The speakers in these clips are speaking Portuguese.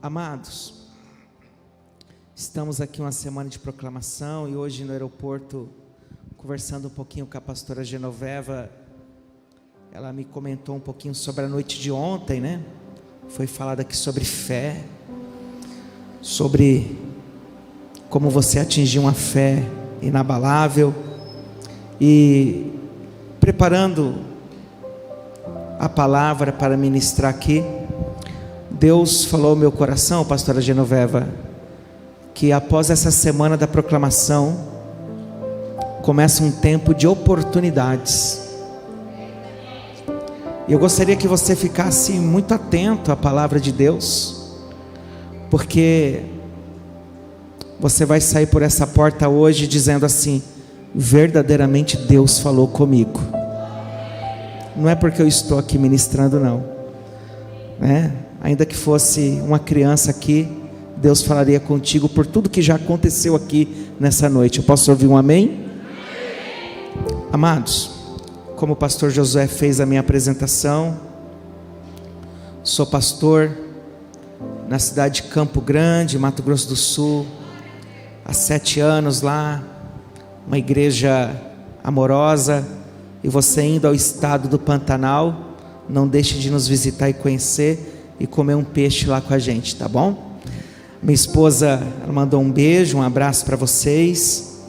Amados, estamos aqui uma semana de proclamação e hoje no aeroporto, conversando um pouquinho com a pastora Genoveva, ela me comentou um pouquinho sobre a noite de ontem, né? Foi falado aqui sobre fé, sobre como você atingir uma fé inabalável. E preparando a palavra para ministrar aqui, Deus falou ao meu coração, pastora Genoveva, que após essa semana da proclamação começa um tempo de oportunidades. E eu gostaria que você ficasse muito atento à palavra de Deus, porque você vai sair por essa porta hoje dizendo assim: verdadeiramente Deus falou comigo. Não é porque eu estou aqui ministrando, não, né? Ainda que fosse uma criança aqui, Deus falaria contigo por tudo que já aconteceu aqui nessa noite. Eu posso ouvir um amém? Amados, como o pastor Josué fez a minha apresentação, sou pastor na cidade de Campo Grande, Mato Grosso do Sul, há 7 anos lá, uma igreja amorosa. E você indo ao estado do Pantanal, não deixe de nos visitar e conhecer e comer um peixe lá com a gente, tá bom? Minha esposa, ela mandou um beijo, um abraço para vocês.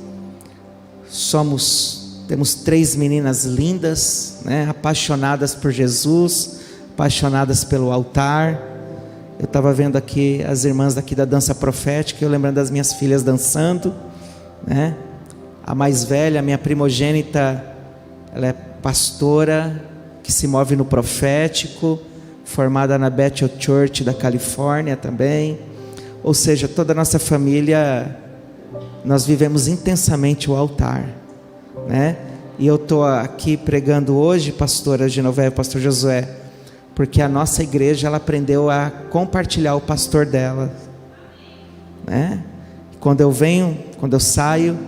Temos 3 meninas lindas, né? Apaixonadas por Jesus, apaixonadas pelo altar. Eu estava vendo aqui as irmãs daqui da dança profética, eu lembrando das minhas filhas dançando, né? A mais velha, a minha primogênita, ela é pastora que se move no profético, formada na Bethel Church da Califórnia também. Ou seja, toda a nossa família, nós vivemos intensamente o altar, né? E eu estou aqui pregando hoje, pastora Genoveva, pastor Josué, porque a nossa igreja, ela aprendeu a compartilhar o pastor dela, né? Quando eu saio,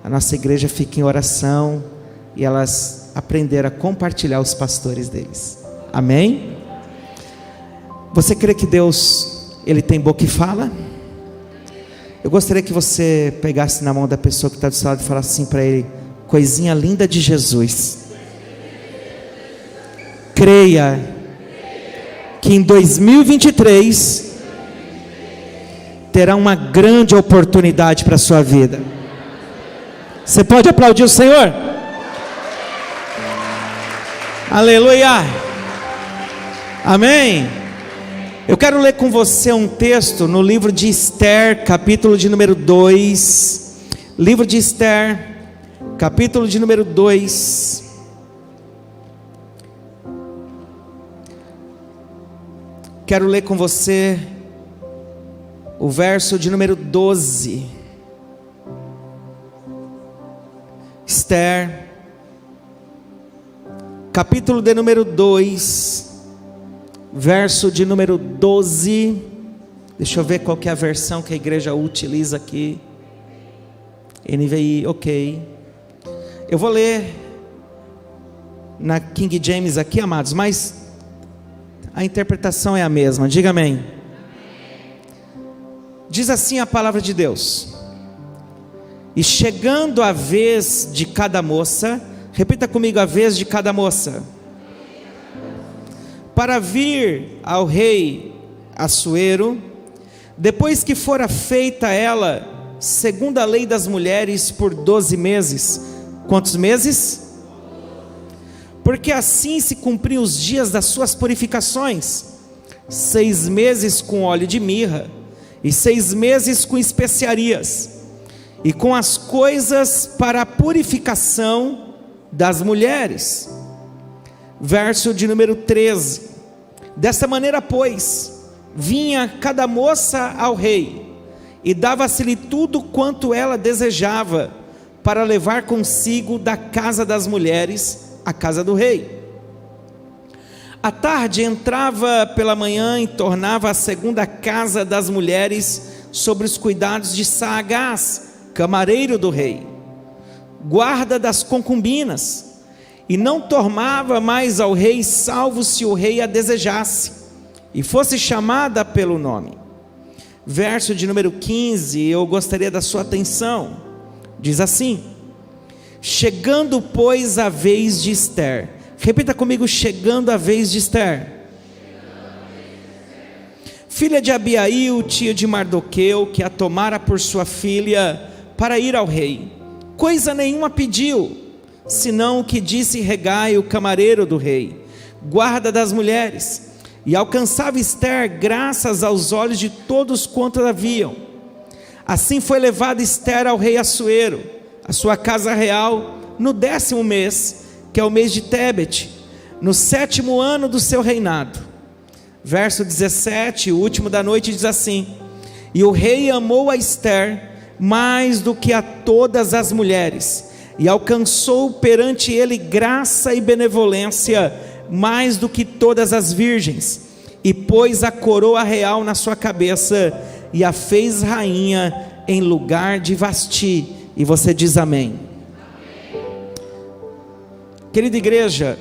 a nossa igreja fica em oração e elas aprenderam a compartilhar os pastores deles. Amém? Você crê que Deus, Ele tem boca e fala? Eu gostaria que você pegasse na mão da pessoa que está do seu lado e falasse assim para ele: coisinha linda de Jesus, creia que em 2023 terá uma grande oportunidade para a sua vida. Você pode aplaudir o Senhor? Aleluia, amém. Eu quero ler com você um texto no livro de Esther, capítulo de número 2. Livro de Esther, capítulo de número 2. Quero ler com você o verso de número 12. Esther, capítulo de número 2, verso de número 12. Deixa eu ver qual que é a versão que a igreja utiliza aqui. NVI, ok. Eu vou ler na King James aqui, amados, mas a interpretação é a mesma. Diga amém. Diz assim a palavra de Deus: e chegando a vez de cada moça, repita comigo: a vez de cada moça, para vir ao rei Assuero, depois que fora feita ela, segundo a lei das mulheres, por 12 meses. Quantos meses? Porque assim se cumpriam os dias das suas purificações: 6 meses com óleo de mirra, e 6 meses com especiarias, e com as coisas para a purificação das mulheres. Verso de número 13: desta maneira, pois, vinha cada moça ao rei, e dava-se-lhe tudo quanto ela desejava, para levar consigo da casa das mulheres à casa do rei. À tarde entrava pela manhã e tornava à segunda casa das mulheres, sobre os cuidados de Saagás, camareiro do rei, guarda das concubinas, e não tornava mais ao rei, salvo se o rei a desejasse, e fosse chamada pelo nome. verso de número 15, eu gostaria da sua atenção. Diz assim: chegando, pois, a vez de Ester. Repita comigo: chegando a vez de Ester, filha de Abiail, tia de Mardoqueu, que a tomara por sua filha para ir ao rei. Coisa nenhuma pediu, senão o que disse Hegai, o camareiro do rei, guarda das mulheres. E alcançava Ester graças aos olhos de todos quantos a viam. Assim foi levada Ester ao rei Assuero, a sua casa real, no 10º mês, que é o mês de Tebete, no 7º ano do seu reinado. Verso 17, o último da noite, diz assim: e o rei amou a Ester mais do que a todas as mulheres, e alcançou perante ele graça e benevolência mais do que todas as virgens, e pôs a coroa real na sua cabeça, e a fez rainha em lugar de Vasti. E você diz amém. Querida igreja,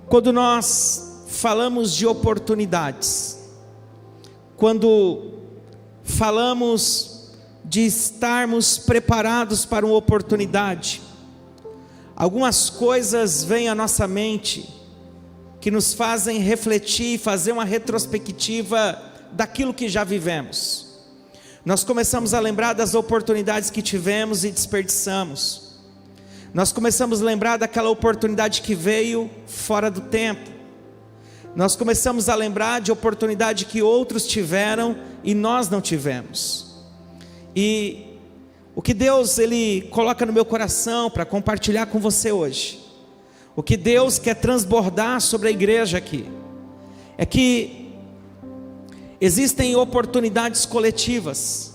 quando nós falamos de oportunidades, quando falamos de estarmos preparados para uma oportunidade, algumas coisas vêm à nossa mente que nos fazem refletir, fazer uma retrospectiva daquilo que já vivemos. Nós começamos a lembrar das oportunidades que tivemos e desperdiçamos. Nós começamos a lembrar daquela oportunidade que veio fora do tempo. Nós começamos a lembrar de oportunidade que outros tiveram e nós não tivemos. E o que Deus Ele coloca no meu coração para compartilhar com você hoje, o que Deus quer transbordar sobre a igreja aqui, é que existem oportunidades coletivas,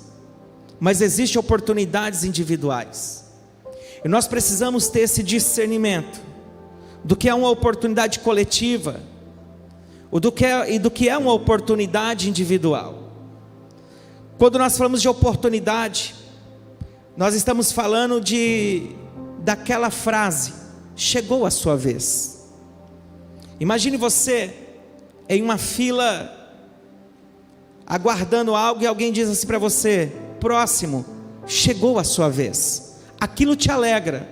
mas existem oportunidades individuais. E nós precisamos ter esse discernimento do que é uma oportunidade coletiva e do que é uma oportunidade individual. Quando nós falamos de oportunidade, nós estamos falando daquela frase: chegou a sua vez. Imagine você em uma fila, aguardando algo, e alguém diz assim para você: próximo, chegou a sua vez. Aquilo te alegra,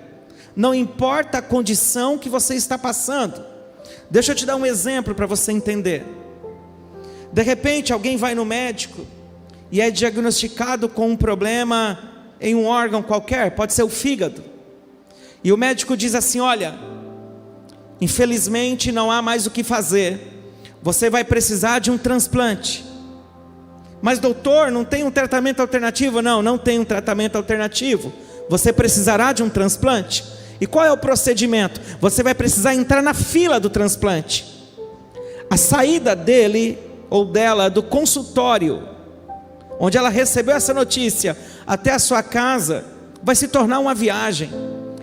não importa a condição que você está passando. Deixa eu te dar um exemplo para você entender. De repente alguém vai no médico e é diagnosticado com um problema em um órgão qualquer, pode ser o fígado, e o médico diz assim: olha, infelizmente não há mais o que fazer, você vai precisar de um transplante. Mas doutor, não tem um tratamento alternativo? Não tem um tratamento alternativo, você precisará de um transplante. E qual é o procedimento? Você vai precisar entrar na fila do transplante. A saída dele ou dela do consultório, onde ela recebeu essa notícia, até a sua casa, vai se tornar uma viagem,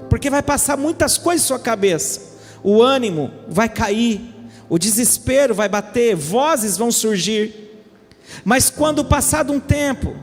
porque vai passar muitas coisas em sua cabeça. O ânimo vai cair, o desespero vai bater, vozes vão surgir. Mas quando passado um tempo,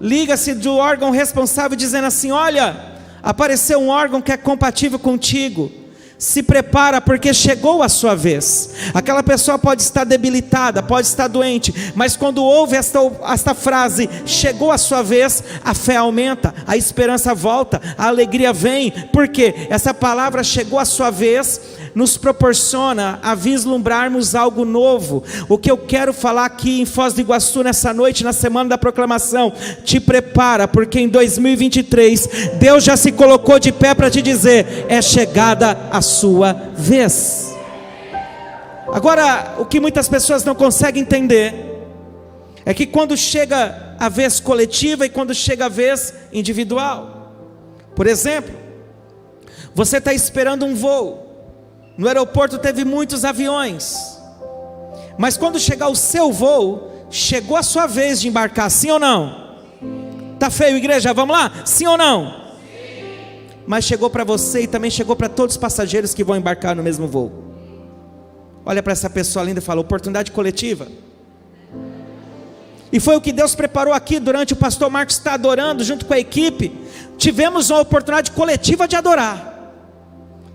liga-se do órgão responsável dizendo assim: olha, apareceu um órgão que é compatível contigo, se prepara porque chegou a sua vez. Aquela pessoa pode estar debilitada, pode estar doente, mas quando ouve esta frase, chegou a sua vez, a fé aumenta, a esperança volta, a alegria vem, porque essa palavra chegou a sua vez nos proporciona a vislumbrarmos algo novo. O que eu quero falar aqui em Foz do Iguaçu nessa noite, na semana da proclamação: te prepara, porque em 2023 Deus já se colocou de pé para te dizer: é chegada a sua vez. Agora, o que muitas pessoas não conseguem entender é que quando chega a vez coletiva e quando chega a vez individual, por exemplo, você está esperando um voo. No aeroporto teve muitos aviões, mas quando chegar o seu voo, chegou a sua vez de embarcar, sim ou não? Tá feio, igreja? Vamos lá? Sim ou não? Sim. Mas chegou para você e também chegou para todos os passageiros que vão embarcar no mesmo voo. Olha para essa pessoa linda e fala: oportunidade coletiva. E foi o que Deus preparou aqui durante o pastor Marcos está adorando junto com a equipe. Tivemos uma oportunidade coletiva de adorar.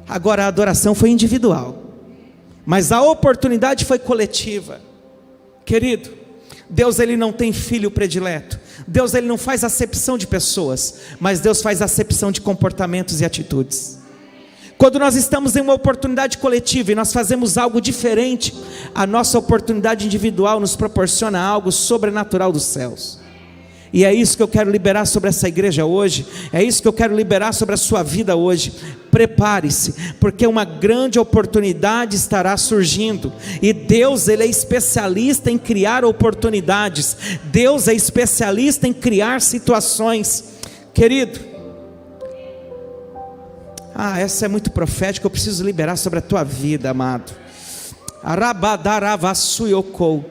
Agora a adoração foi individual, mas a oportunidade foi coletiva. Querido, Deus, Ele não tem filho predileto. Deus, Ele não faz acepção de pessoas, mas Deus faz acepção de comportamentos e atitudes. Quando nós estamos em uma oportunidade coletiva e nós fazemos algo diferente, a nossa oportunidade individual nos proporciona algo sobrenatural dos céus. E é isso que eu quero liberar sobre essa igreja hoje, é isso que eu quero liberar sobre a sua vida hoje. Prepare-se, porque uma grande oportunidade estará surgindo, e Deus, Ele é especialista em criar oportunidades, Deus é especialista em criar situações. Querido, essa é muito profética, eu preciso liberar sobre a tua vida, amado. Arabadaravassuyoko.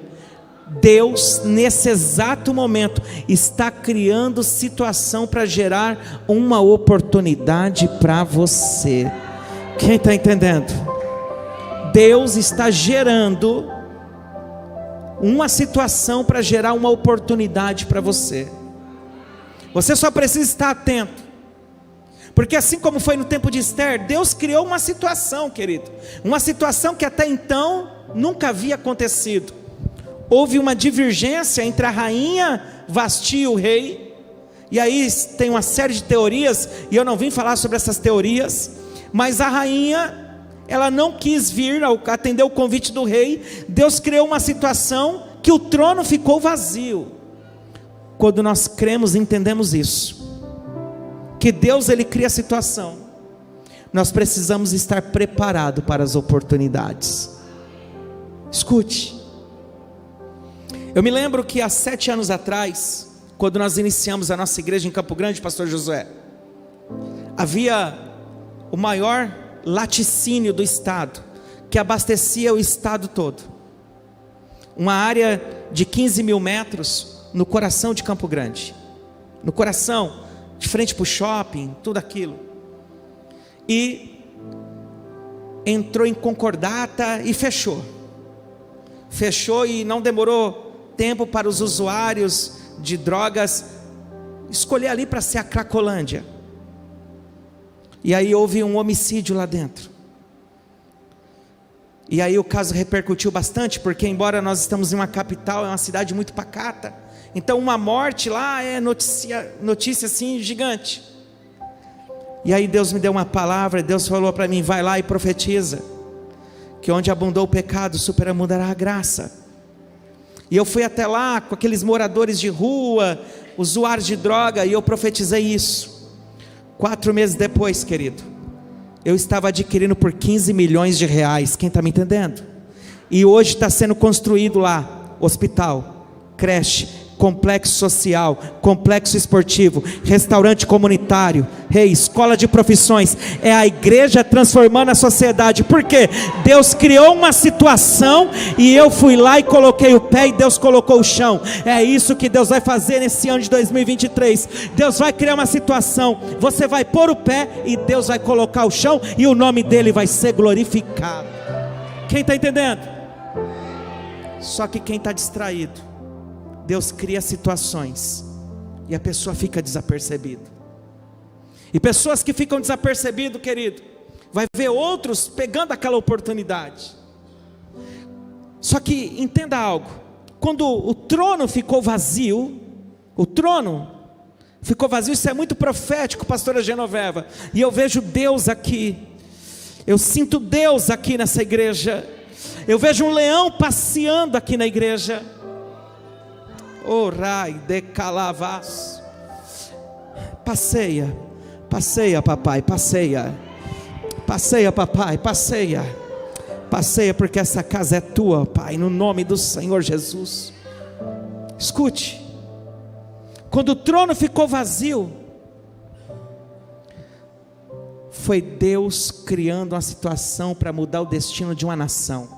Deus, nesse exato momento, está criando situação para gerar uma oportunidade para você. Quem está entendendo? Deus está gerando uma situação para gerar uma oportunidade para você. Você só precisa estar atento, porque assim como foi no tempo de Esther, Deus criou uma situação, querido, uma situação que até então nunca havia acontecido. Houve uma divergência entre a rainha Vasti e o rei, e aí tem uma série de teorias, e eu não vim falar sobre essas teorias, mas a rainha, ela não quis vir atender o convite do rei. Deus criou uma situação que o trono ficou vazio. Quando nós cremos e entendemos isso, que Deus, Ele cria a situação, nós precisamos estar preparados para as oportunidades. Escute, eu me lembro que há 7 anos atrás, quando nós iniciamos a nossa igreja em Campo Grande, pastor Josué, havia o maior laticínio do estado, que abastecia o estado todo, uma área de 15 mil metros, no coração de Campo Grande, no coração, de frente para o shopping, tudo aquilo, e entrou em concordata e fechou e não demorou tempo para os usuários de drogas escolher ali para ser a Cracolândia. E aí houve um homicídio lá dentro, e aí o caso repercutiu bastante, porque embora nós estamos em uma capital, é uma cidade muito pacata, então uma morte lá é notícia assim gigante. E aí Deus me deu uma palavra, Deus falou para mim: vai lá e profetiza, que onde abundou o pecado, superabundará a graça. E eu fui até lá com aqueles moradores de rua, usuários de droga, e eu profetizei isso. 4 meses depois, querido, eu estava adquirindo por 15 milhões de reais, quem está me entendendo? E hoje está sendo construído lá, hospital, creche, complexo social, complexo esportivo, restaurante comunitário, escola de profissões. É a igreja transformando a sociedade. Por quê? Deus criou uma situação e eu fui lá e coloquei o pé, e Deus colocou o chão. É isso que Deus vai fazer nesse ano de 2023. Deus vai criar uma situação, você vai pôr o pé e Deus vai colocar o chão, e o nome dele vai ser glorificado. Quem está entendendo? Só que quem está distraído, Deus cria situações e a pessoa fica desapercebida. E pessoas que ficam desapercebidas, querido, vai ver outros pegando aquela oportunidade. Só que entenda algo: quando o trono ficou vazio, isso é muito profético, pastora Genoveva, e eu vejo Deus aqui, eu sinto Deus aqui nessa igreja, eu vejo um leão passeando aqui na igreja. Orai de calavas. Passeia papai, passeia papai, passeia, porque essa casa é tua, Pai, no nome do Senhor Jesus. Escute, quando o trono ficou vazio, foi Deus criando uma situação para mudar o destino de uma nação.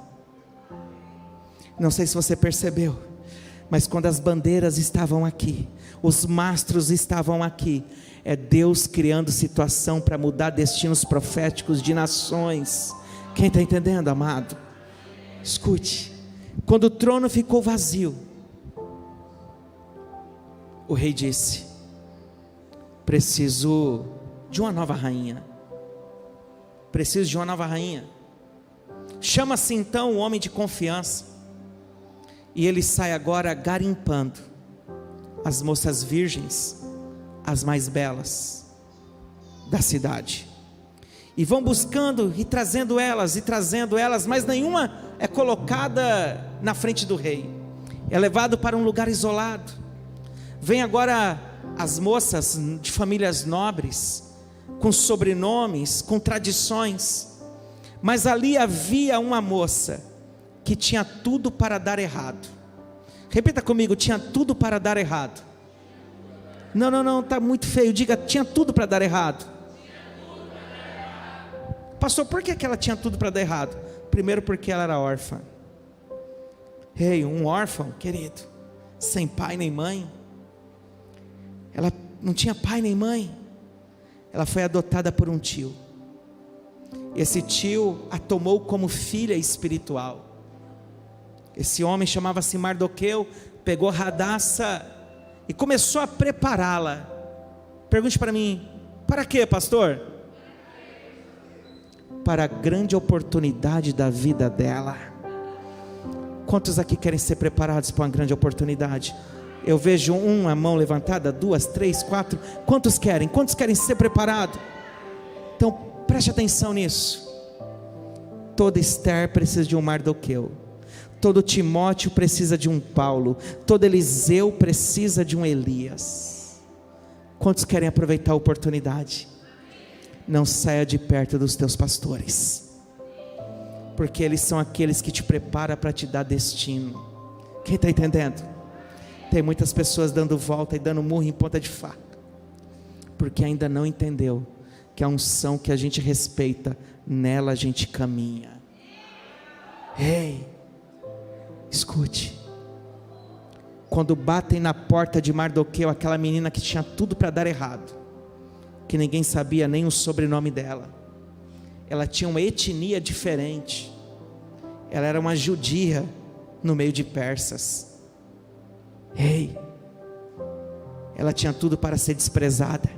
Não sei se você percebeu, mas quando as bandeiras estavam aqui, os mastros estavam aqui, é Deus criando situação para mudar destinos proféticos de nações. Quem está entendendo, amado? Escute, quando o trono ficou vazio, o rei disse: preciso de uma nova rainha. Preciso de uma nova rainha. Chama-se então um homem de confiança. E ele sai agora garimpando as moças virgens, as mais belas da cidade, e vão buscando e trazendo elas, mas nenhuma é colocada na frente do rei, é levado para um lugar isolado. Vem agora as moças de famílias nobres, com sobrenomes, com tradições, mas ali havia uma moça que tinha tudo para dar errado. Repita comigo: tinha tudo para dar errado. Não, está muito feio. Diga: tinha tudo para dar errado. Pastor, por que ela tinha tudo para dar errado? Primeiro, porque ela era órfã. Um órfão, querido, sem pai nem mãe. Ela não tinha pai nem mãe. Ela foi adotada por um tio. Esse tio a tomou como filha espiritual. Esse homem chamava-se Mardoqueu. Pegou Radassa e começou a prepará-la. Pergunte para mim: para quê, pastor? Para a grande oportunidade da vida dela. Quantos aqui querem ser preparados para uma grande oportunidade? Eu vejo a mão levantada, 2, 3, 4. Quantos querem? Quantos querem ser preparados? Então preste atenção nisso. Toda Esther precisa de um Mardoqueu. Todo Timóteo precisa de um Paulo. Todo Eliseu precisa de um Elias. Quantos querem aproveitar a oportunidade? Não saia de perto dos teus pastores, porque eles são aqueles que te preparam para te dar destino. Quem está entendendo? Tem muitas pessoas dando volta e dando murro em ponta de faca, porque ainda não entendeu que a unção que a gente respeita, nela a gente caminha. Escute. Quando batem na porta de Mardoqueu, aquela menina que tinha tudo para dar errado, que ninguém sabia nem o sobrenome dela, ela tinha uma etnia diferente, ela era uma judia no meio de persas. Ela tinha tudo para ser desprezada,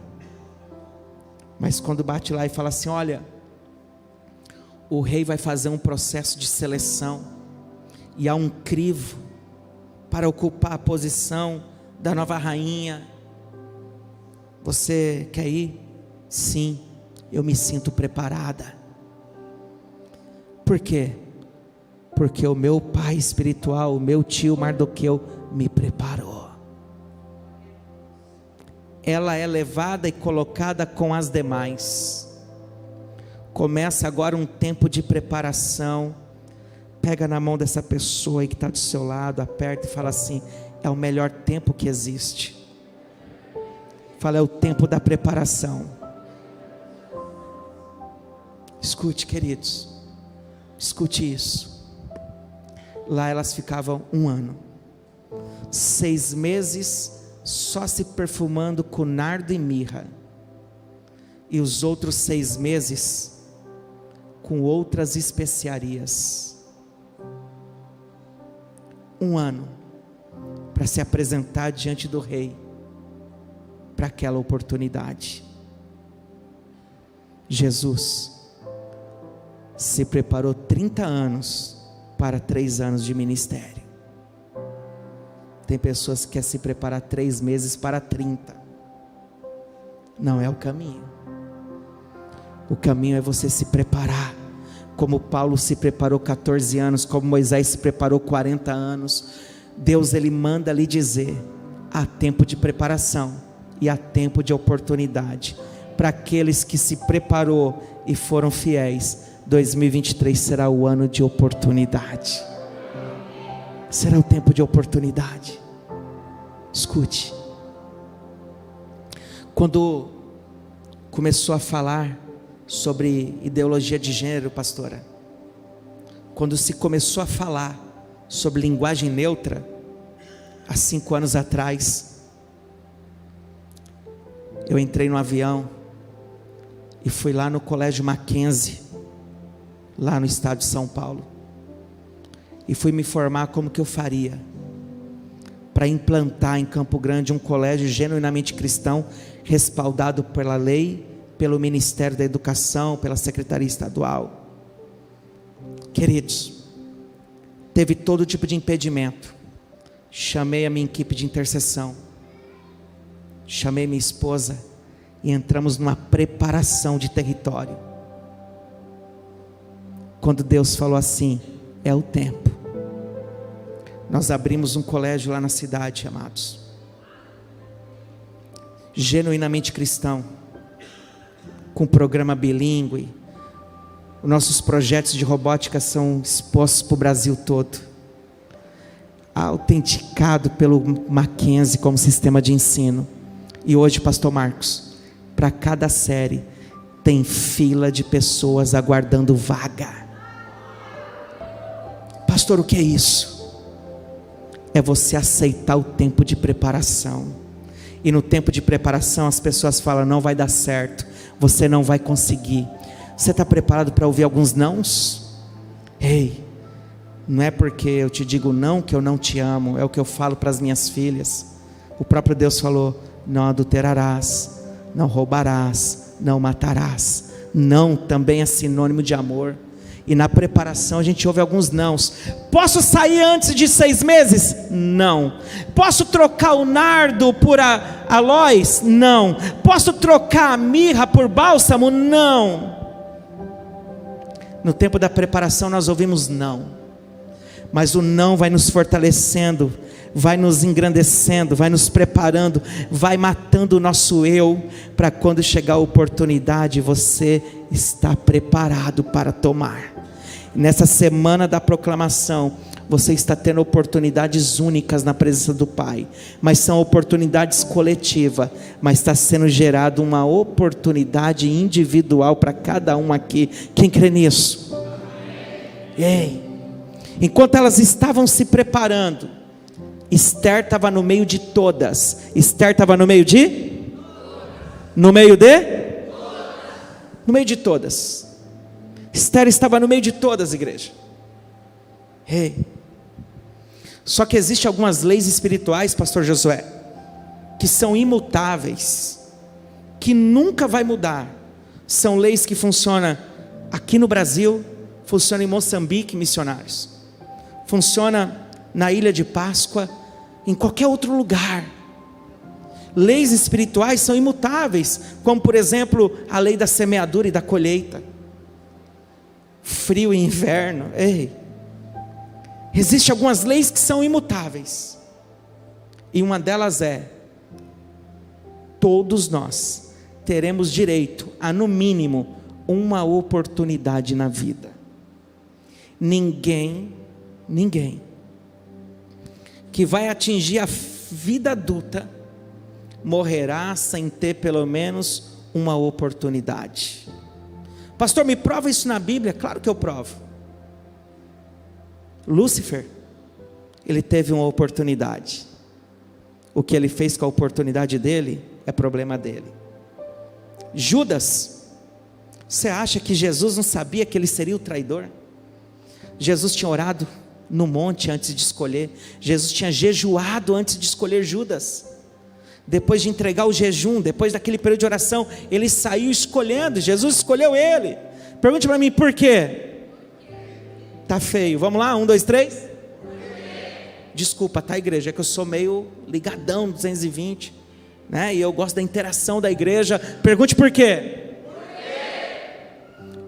mas quando bate lá e fala assim: olha, o rei vai fazer um processo de seleção, e há um crivo para ocupar a posição da nova rainha. Você quer ir? Sim, eu me sinto preparada. Por quê? Porque o meu pai espiritual, o meu tio Mardoqueu, me preparou. Ela é levada e colocada com as demais. Começa agora um tempo de preparação. Pega na mão dessa pessoa aí que está do seu lado, aperta e fala assim: é o melhor tempo que existe. Fala: é o tempo da preparação. Escute, queridos, escute isso. Lá elas ficavam 1 ano, 6 meses só se perfumando com nardo e mirra, e os outros 6 meses com outras especiarias. 1 ano para se apresentar diante do rei, para aquela oportunidade. Jesus se preparou 30 anos para 3 anos de ministério. Tem pessoas que querem se preparar 3 meses para 30. Não é o caminho. O caminho é você se preparar, como Paulo se preparou 14 anos, como Moisés se preparou 40 anos. Deus, Ele manda lhe dizer: há tempo de preparação e há tempo de oportunidade. Para aqueles que se preparou e foram fiéis, 2023 será o ano de oportunidade. Será o tempo de oportunidade. Escute. Quando começou a falar sobre ideologia de gênero, pastora, quando se começou a falar sobre linguagem neutra, há 5 anos atrás, eu entrei no avião e fui lá no Colégio Mackenzie, lá no estado de São Paulo, e fui me informar como que eu faria para implantar em Campo Grande um colégio genuinamente cristão, respaldado pela lei, pelo Ministério da Educação, pela Secretaria Estadual. Queridos, teve todo tipo de impedimento, chamei a minha equipe de intercessão, chamei minha esposa e entramos numa preparação de território. Quando Deus falou assim: é o tempo, nós abrimos um colégio lá na cidade, amados, genuinamente cristão, com programa bilíngue. Os nossos projetos de robótica são expostos para o Brasil todo, autenticado pelo Mackenzie como sistema de ensino. E hoje, pastor Marcos, para cada série tem fila de pessoas aguardando vaga. Pastor, o que é isso? É você aceitar o tempo de preparação. E no tempo de preparação as pessoas falam: não vai dar certo, você não vai conseguir. Você está preparado para ouvir alguns nãos? Ei, não é porque eu te digo não que eu não te amo, é o que eu falo para as minhas filhas. O próprio Deus falou: não adulterarás, não roubarás, não matarás. Não também é sinônimo de amor. E na preparação a gente ouve alguns nãos. Posso sair antes de 6 meses? Não. Posso trocar o nardo por aloés? Não. Posso trocar a mirra por bálsamo? Não. No tempo da preparação nós ouvimos não, mas o não vai nos fortalecendo, vai nos engrandecendo, vai nos preparando, vai matando o nosso eu, para quando chegar a oportunidade você está preparado para tomar. Nessa semana da proclamação, você está tendo oportunidades únicas na presença do Pai, mas são oportunidades coletivas, mas está sendo gerada uma oportunidade individual para cada um aqui. Quem crê nisso? Ei, enquanto elas estavam se preparando, Esther estava no meio de todas. Esther estava no meio de? No meio de? No meio de todas. Esther estava no meio de todas, igreja. Ei, só que existem algumas leis espirituais, pastor Josué, que são imutáveis, que nunca vai mudar. São leis que funcionam aqui no Brasil, funcionam em Moçambique, missionários, funciona na Ilha de Páscoa, em qualquer outro lugar. Leis espirituais são imutáveis, como por exemplo a lei da semeadura e da colheita, frio e inverno. Ei, existem algumas leis que são imutáveis, e uma delas é: todos nós teremos direito a no mínimo uma oportunidade na vida. Ninguém que vai atingir a vida adulta morrerá sem ter pelo menos uma oportunidade. Pastor, me prova isso na Bíblia? Claro que eu provo. Lúcifer, ele teve uma oportunidade. O que ele fez com a oportunidade dele é problema dele. Judas, você acha que Jesus não sabia que ele seria o traidor? Jesus tinha orado no monte antes de escolher. Jesus tinha jejuado antes de escolher Judas. Depois de entregar o jejum, depois daquele período de oração, ele saiu escolhendo. Jesus escolheu ele. Pergunte para mim por quê? Tá feio, vamos lá, 1, 2, 3. Desculpa, tá, igreja, é que eu sou meio ligadão 220, né? E eu gosto da interação da igreja. Pergunte por quê?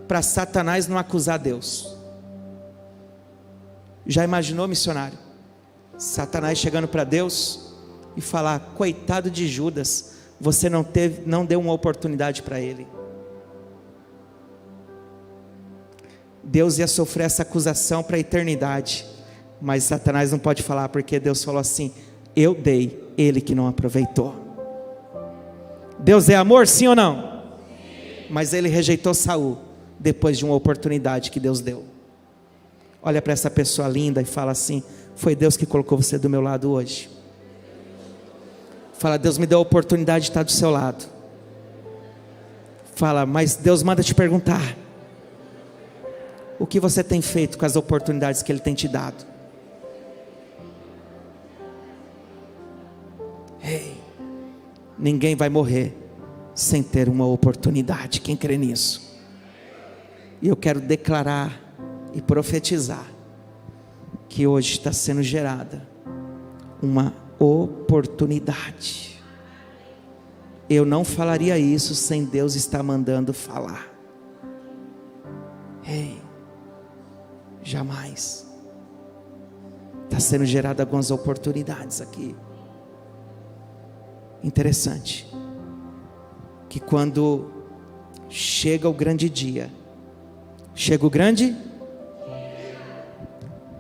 Para Satanás não acusar Deus. Já imaginou, missionário? Satanás chegando para Deus e falar: coitado de Judas, você não deu uma oportunidade para ele. Deus ia sofrer essa acusação para a eternidade, mas Satanás não pode falar, porque Deus falou assim: eu dei, ele que não aproveitou. Deus é amor, sim ou não? Sim. Mas ele rejeitou Saul depois de uma oportunidade que Deus deu. Olha para essa pessoa linda e fala assim: foi Deus que colocou você do meu lado hoje. Fala: Deus me deu a oportunidade de estar do seu lado. Fala: mas Deus manda te perguntar: o que você tem feito com as oportunidades que Ele tem te dado? Ei, ninguém vai morrer sem ter uma oportunidade. Quem crê nisso? E eu quero declarar e profetizar que hoje está sendo gerada uma oportunidade. Eu não falaria isso sem Deus estar mandando falar. Ei, jamais. Está sendo gerada algumas oportunidades aqui. Interessante, que quando chega o grande dia, chega o grande,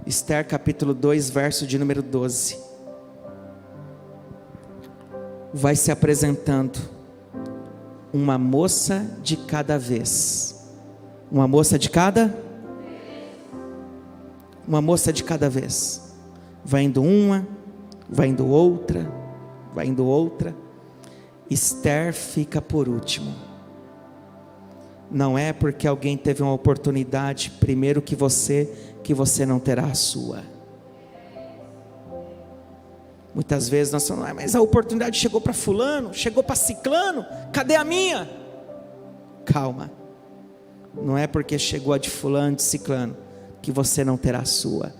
Esther capítulo 2, verso de número 12, vai se apresentando uma moça de cada vez, uma moça de cada vez, vai indo uma, vai indo outra, vai indo outra. Esther fica por último. Não é porque alguém teve uma oportunidade primeiro que você não terá a sua. Muitas vezes nós falamos, mas a oportunidade chegou para fulano, chegou para ciclano, cadê a minha? Calma, não é porque chegou a de fulano, de ciclano, que você não terá a sua.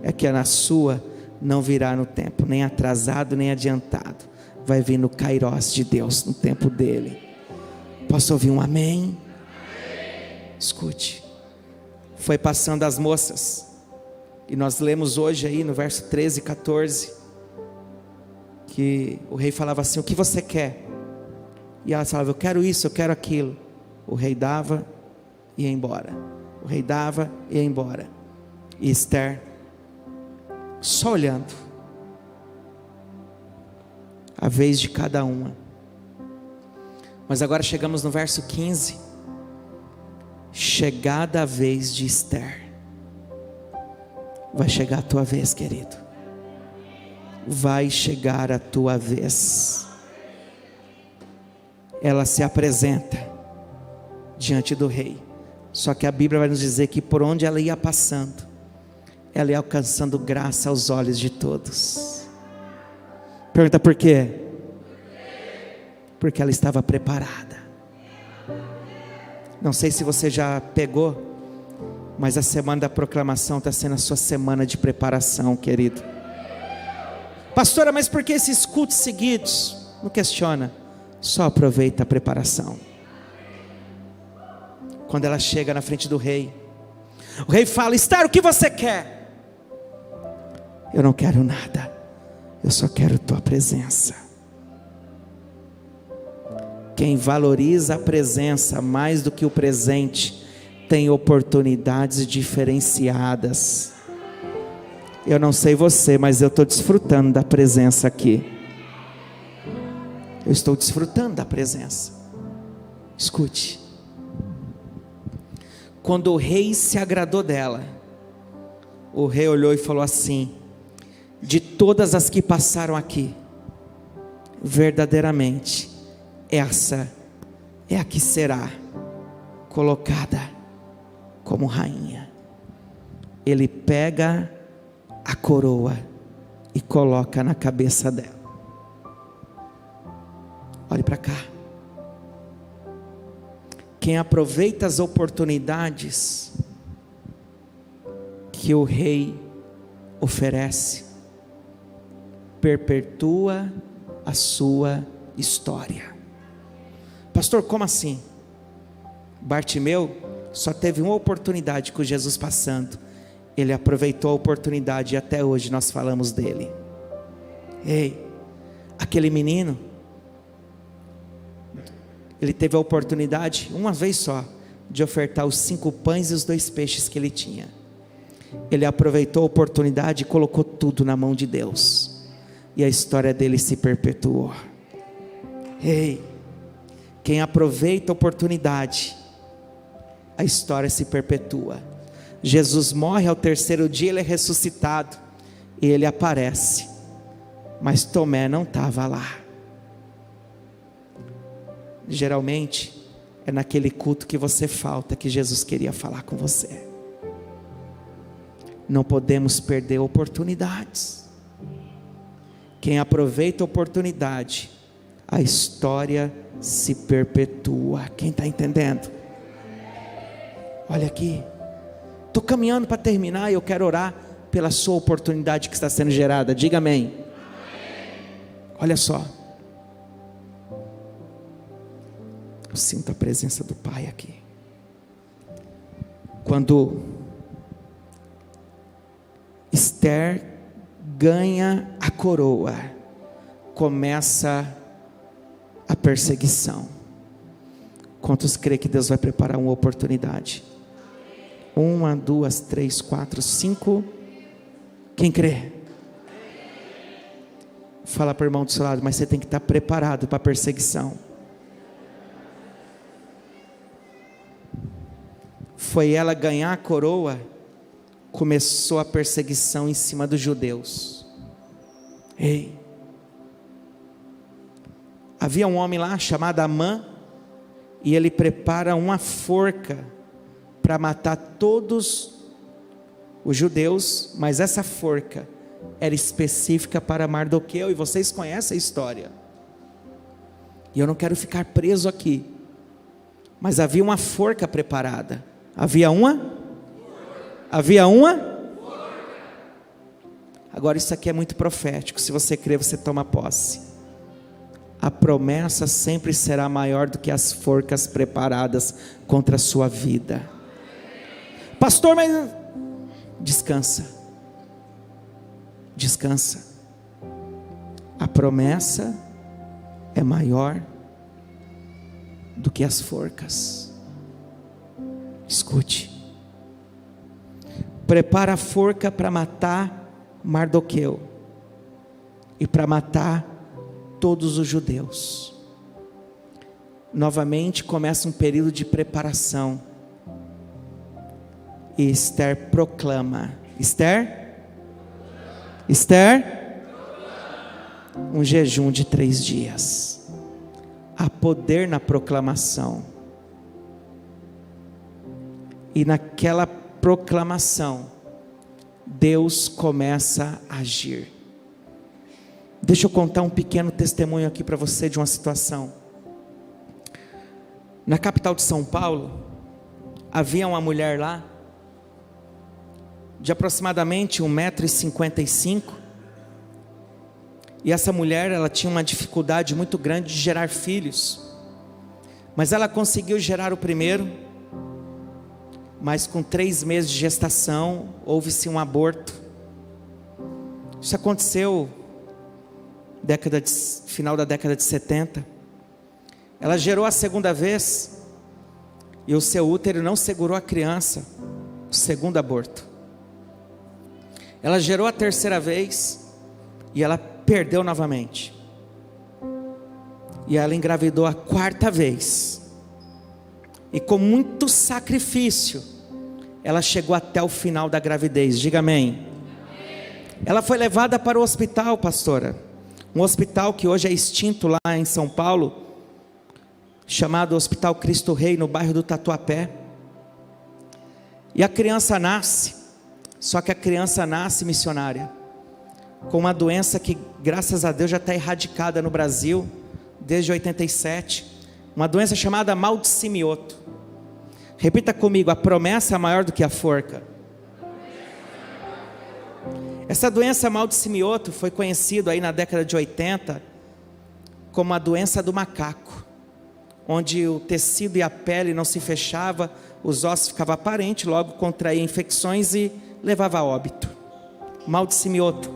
É que a sua não virá no tempo, nem atrasado, nem adiantado. Vai vir no Kairos de Deus, no tempo dele. Posso ouvir um amém? Escute, foi passando as moças, e nós lemos hoje aí no verso 13 e 14, que o rei falava assim, o que você quer? E ela falava, eu quero isso, eu quero aquilo. O rei dava e ia embora, o rei dava e ia embora, e Esther só olhando, a vez de cada uma. Mas agora chegamos no verso 15, chegada a vez de Esther, vai chegar a tua vez, querido, vai chegar a tua vez. Ela se apresenta diante do rei, só que a Bíblia vai nos dizer que por onde ela ia passando, ela ia alcançando graça aos olhos de todos. Pergunta por quê? Porque ela estava preparada. Não sei se você já pegou, mas a semana da proclamação está sendo a sua semana de preparação, querido. Pastora, mas por que esses cultos seguidos? Não questiona, só aproveita a preparação. Quando ela chega na frente do rei, o rei fala, Esther, o que você quer? Eu não quero nada, eu só quero tua presença. Quem valoriza a presença mais do que o presente, tem oportunidades diferenciadas. Eu não sei você, mas eu estou desfrutando da presença aqui. Eu estou desfrutando da presença. Escute, quando o rei se agradou dela, o rei olhou e falou assim, de todas as que passaram aqui, verdadeiramente, essa é a que será colocada como rainha. Ele pega a coroa e coloca na cabeça dela. Olhe para cá. Quem aproveita as oportunidades que o rei oferece, perpetua a sua história. Pastor, como assim? Bartimeu só teve uma oportunidade com Jesus passando, ele aproveitou a oportunidade e até hoje nós falamos dele. Ei, aquele menino, ele teve a oportunidade, uma vez só, de ofertar os 5 pães e os 2 peixes que ele tinha. Ele aproveitou a oportunidade e colocou tudo na mão de Deus, e a história dele se perpetuou. Ei, quem aproveita a oportunidade, a história se perpetua. Jesus morre, ao 3º dia ele é ressuscitado, e ele aparece, mas Tomé não estava lá. Geralmente é naquele culto que você falta, que Jesus queria falar com você. Não podemos perder oportunidades. Quem aproveita a oportunidade, a história se perpetua. Quem está entendendo? Olha aqui, estou caminhando para terminar e eu quero orar pela sua oportunidade que está sendo gerada. Diga amém. Olha só, eu sinto a presença do Pai aqui. Quando Esther ganha a coroa, começa a perseguição. Quantos crê que Deus vai preparar uma oportunidade? 1, 2, 3, 4, 5. Quem crê? Fala para o irmão do seu lado, mas você tem que estar preparado para a perseguição. Foi ela ganhar a coroa, começou a perseguição em cima dos judeus. Ei, havia um homem lá chamado Amã, e ele prepara uma forca para matar todos os judeus, mas essa forca era específica para Mardoqueu, e vocês conhecem a história, e eu não quero ficar preso aqui, mas havia uma forca preparada. Agora isso aqui é muito profético. Se você crê, você toma posse. A promessa sempre será maior do que as forcas preparadas contra a sua vida. Pastor, mas descansa. A promessa é maior do que as forcas. Escute. Prepara a forca para matar Mardoqueu e para matar todos os judeus. Novamente começa um período de preparação. E Esther proclama. Esther, um jejum de 3 dias. Há poder na proclamação. E naquela proclamação, Deus começa a agir. Deixa eu contar um pequeno testemunho aqui para você de uma situação. Na capital de São Paulo, havia uma mulher lá, de aproximadamente 1,55 m, e essa mulher, ela tinha uma dificuldade muito grande de gerar filhos, mas ela conseguiu gerar o primeiro, mas com 3 meses de gestação, houve-se um aborto. Isso aconteceu final da década de 70. Ela gerou a segunda vez, e o seu útero não segurou a criança, o segundo aborto. Ela gerou a terceira vez, e ela perdeu novamente. E ela engravidou a 4ª vez. E com muito sacrifício, ela chegou até o final da gravidez. Diga amém. Ela foi levada para o hospital, pastora. Um hospital que hoje é extinto lá em São Paulo, chamado Hospital Cristo Rei, no bairro do Tatuapé. E a criança nasce, só que a criança nasce missionária, com uma doença que, graças a Deus, já está erradicada no Brasil, desde 87. Uma doença chamada mal de Simioto. Repita comigo: a promessa é maior do que a forca. Essa doença mal de Simioto foi conhecida aí na década de 80 como a doença do macaco, onde o tecido e a pele não se fechava, os ossos ficavam aparentes, logo contraía infecções e levava a óbito. Mal de Simioto.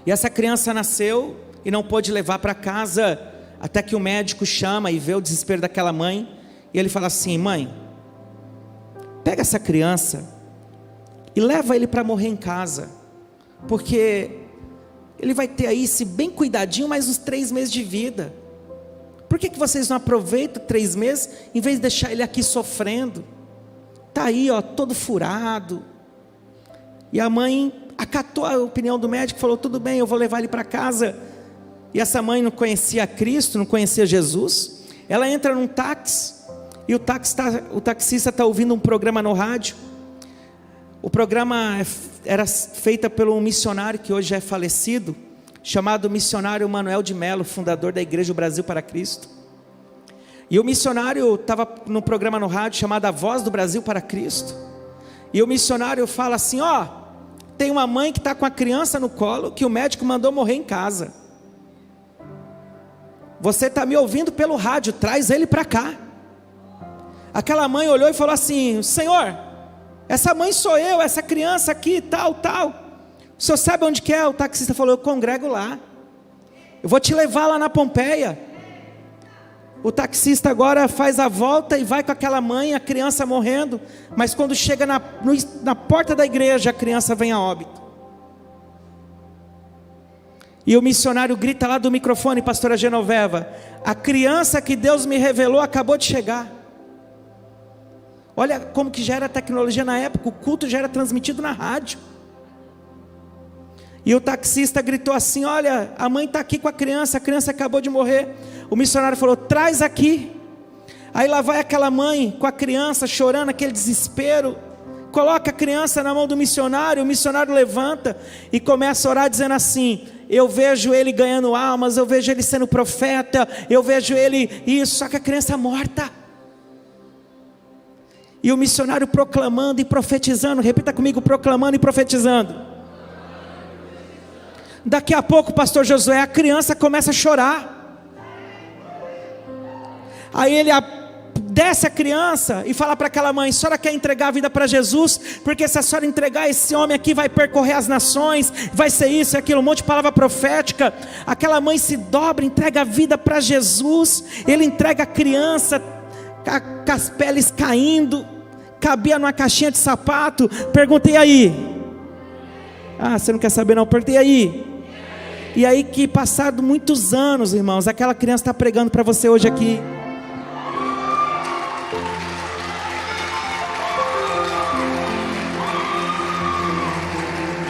E essa criança nasceu e não pôde levar para casa, até que o médico chama e vê o desespero daquela mãe, e ele fala assim: mãe, pega essa criança e leva ele para morrer em casa, porque ele vai ter aí, se bem cuidadinho, mais uns 3 meses de vida. Por que vocês não aproveitam 3 meses, em vez de deixar ele aqui sofrendo? Está aí, ó, todo furado. E a mãe acatou a opinião do médico, falou: tudo bem, eu vou levar ele para casa. E essa mãe não conhecia Cristo, não conhecia Jesus. Ela entra num táxi, e o taxista está ouvindo um programa no rádio. O programa era feito por um missionário que hoje é falecido, chamado missionário Manuel de Melo, fundador da Igreja do Brasil para Cristo. E o missionário estava num programa no rádio chamado A Voz do Brasil para Cristo. E o missionário fala assim: ó, tem uma mãe que está com a criança no colo, que o médico mandou morrer em casa. você está me ouvindo pelo rádio, traz ele para cá. Aquela mãe olhou e falou assim: Senhor, essa mãe sou eu, essa criança aqui, tal, tal. O senhor sabe onde que é? O taxista falou: eu congrego lá, eu vou te levar lá na Pompeia. O taxista agora faz a volta e vai com aquela mãe, a criança morrendo. Mas quando chega na porta da igreja, a criança vem a óbito. E o missionário grita lá do microfone: pastora Genoveva, a criança que Deus me revelou acabou de chegar. Olha como que já era a tecnologia na época, o culto já era transmitido na rádio. E o taxista gritou assim: olha, a mãe está aqui com a criança acabou de morrer. O missionário falou: traz aqui. Aí lá vai aquela mãe com a criança chorando, aquele desespero. Coloca a criança na mão do missionário, o missionário levanta e começa a orar dizendo assim: eu vejo ele ganhando almas, eu vejo ele sendo profeta, eu vejo ele isso, só que a criança é morta. E o missionário proclamando e profetizando, repita comigo: proclamando e profetizando. Daqui a pouco, pastor Josué, a criança começa a chorar. Aí ele desce a criança e fala para aquela mãe: a senhora quer entregar a vida para Jesus? Porque se a senhora entregar, esse homem aqui vai percorrer as nações, vai ser isso e aquilo, um monte de palavra profética. Aquela mãe se dobra, entrega a vida para Jesus. Ele entrega a criança com as peles caindo, cabia numa caixinha de sapato. Perguntei aí. Ah, você não quer saber não? Perguntei aí. E aí que passado muitos anos, irmãos, aquela criança está pregando para você hoje aqui.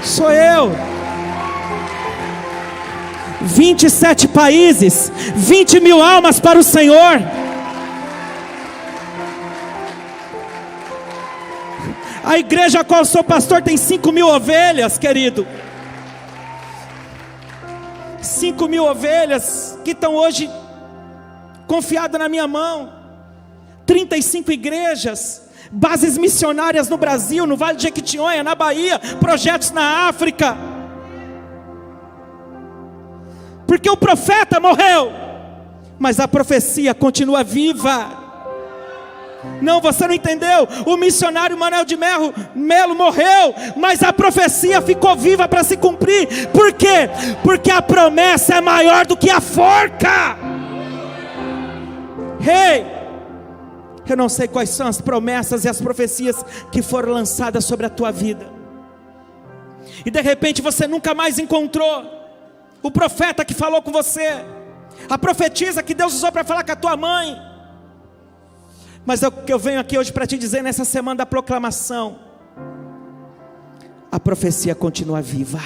Sou eu. 27 países, 20 mil almas para o Senhor. A igreja a qual eu sou pastor tem 5 mil ovelhas, querido. 5 mil ovelhas que estão hoje confiadas na minha mão. 35 igrejas, bases missionárias no Brasil, no Vale de Jequitinhonha, na Bahia, projetos na África. Porque o profeta morreu, mas a profecia continua viva. Não, você não entendeu. O missionário Manuel de Melo morreu, mas a profecia ficou viva para se cumprir. Por quê? Porque a promessa é maior do que a forca. Eu não sei quais são as promessas e as profecias que foram lançadas sobre a tua vida, e de repente você nunca mais encontrou o profeta que falou com você, a profetisa que Deus usou para falar com a tua mãe. Mas o que eu venho aqui hoje para te dizer nessa semana da proclamação: a profecia continua viva.